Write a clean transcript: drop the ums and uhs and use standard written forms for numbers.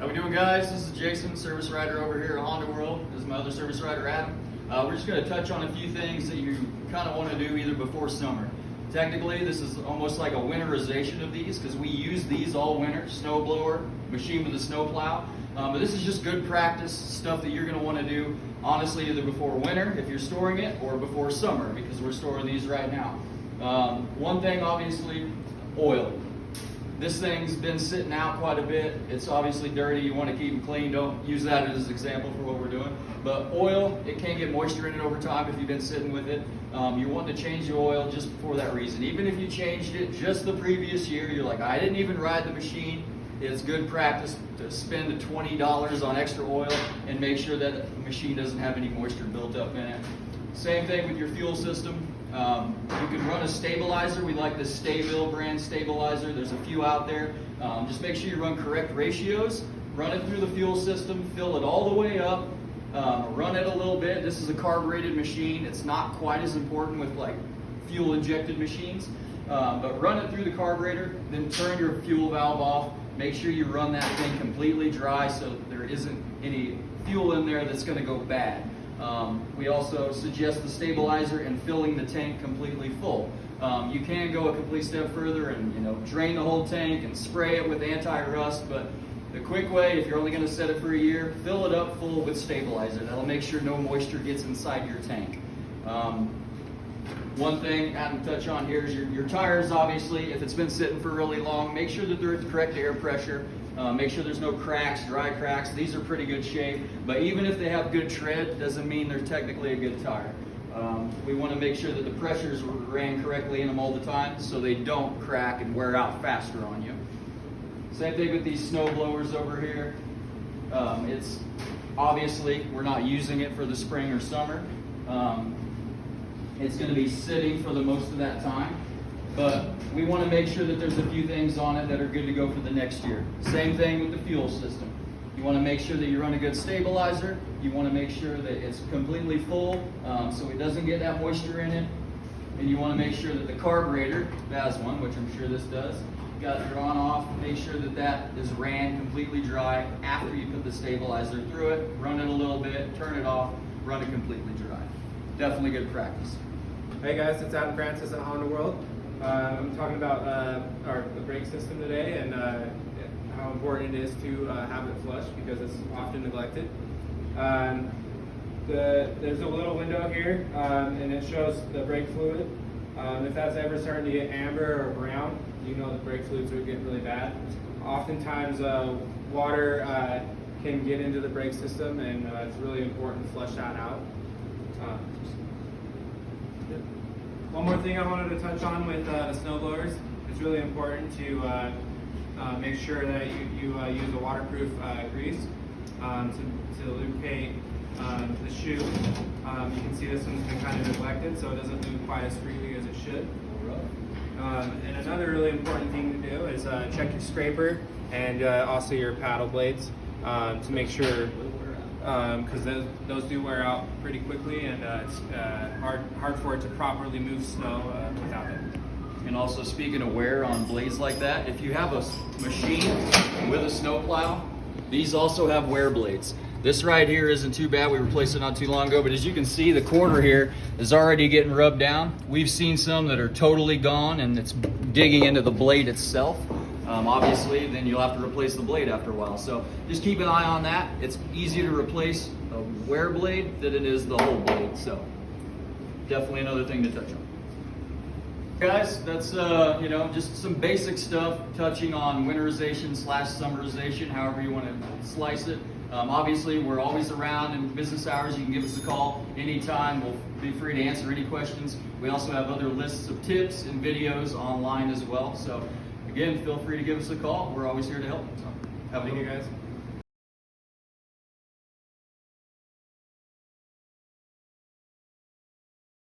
we doing, guys? This is Jason, service writer over here at Honda World. This is my other service writer, Adam. We're just going to touch on a few things that you kind of want to do either before summer. Technically, this is almost like a winterization of these because we use these all winter. Snow blower, machine with a snow plow. But this is just good practice stuff that you're going to want to do, honestly, either before winter if you're storing it or before summer because we're storing these right now. One thing, obviously, oil. This thing's been sitting out quite a bit. It's obviously dirty. You want to keep them clean. Don't use that as an example for what we're doing. But oil, it can get moisture in it over time if you've been sitting with it. You want to change the oil just for that reason. Even if you changed it just the previous year, you're like, I didn't even ride the machine. It's good practice to spend the $20 on extra oil and make sure that the machine doesn't have any moisture built up in it. Same thing with your fuel system. You can run a stabilizer. We like the Stayville brand stabilizer. There's a few out there. Just make sure you run correct ratios. Run it through the fuel system. Fill it all the way up. Run it a little bit. This is a carbureted machine. It's not quite as important with like fuel injected machines. But run it through the carburetor. Then turn your fuel valve off. Make sure you run that thing completely dry so there isn't any fuel in there that's going to go bad. We also suggest the stabilizer and filling the tank completely full. You can go a complete step further and drain the whole tank and spray it with anti-rust, but the quick way, if you're only going to set it for a year, fill it up full with stabilizer. That'll make sure no moisture gets inside your tank. One thing I can touch on here is your tires, obviously. If it's been sitting for really long, make sure that they're at the correct air pressure. Make sure there's no cracks, dry cracks. These are pretty good shape, but even if they have good tread, doesn't mean they're technically a good tire. We want to make sure that the pressures ran correctly in them all the time so they don't crack and wear out faster on you. Same thing with these snow blowers over here. It's obviously, we're not using it for the spring or summer. It's going to be sitting for the most of that time. But we want to make sure that there's a few things on it that are good to go for the next year. Same thing with the fuel system. You want to make sure that you run a good stabilizer. You want to make sure that it's completely full so it doesn't get that moisture in it. And you want to make sure that the carburetor, that has one, which I'm sure this does, got it drawn off. Make sure that that is ran completely dry after you put the stabilizer through it. Run it a little bit, turn it off, run it completely dry. Definitely good practice. Hey guys, it's Adam Francis at Honda World. I'm talking about the brake system today and how important it is to have it flush because it's often neglected. There's a little window here and it shows the brake fluid. If that's ever starting to get amber or brown, you know the brake fluids are getting really bad. Oftentimes water can get into the brake system and it's really important to flush that out. One more thing I wanted to touch on with the snow blowers. It's really important to make sure that you use a waterproof grease to lubricate the chute. You can see this one's been kind of neglected, so it doesn't move quite as freely as it should. And another really important thing to do is check your scraper and also your paddle blades to make sure, because those do wear out pretty quickly, and it's hard for it to properly move snow without it. And also, speaking of wear on blades like that, if you have a machine with a snow plow, these also have wear blades. This right here isn't too bad. We replaced it not too long ago, but as you can see, the corner here is already getting rubbed down. We've seen some that are totally gone and it's digging into the blade itself. Obviously, then you'll have to replace the blade after a while. So just keep an eye on that. It's easier to replace a wear blade than it is the whole blade. So definitely another thing to touch on. Guys, that's just some basic stuff touching on winterization / summerization, however you want to slice it. Obviously, we're always around in business hours. You can give us a call anytime. We'll be free to answer any questions. We also have other lists of tips and videos online as well. So again, feel free to give us a call. We're always here to help. So have a good one, guys.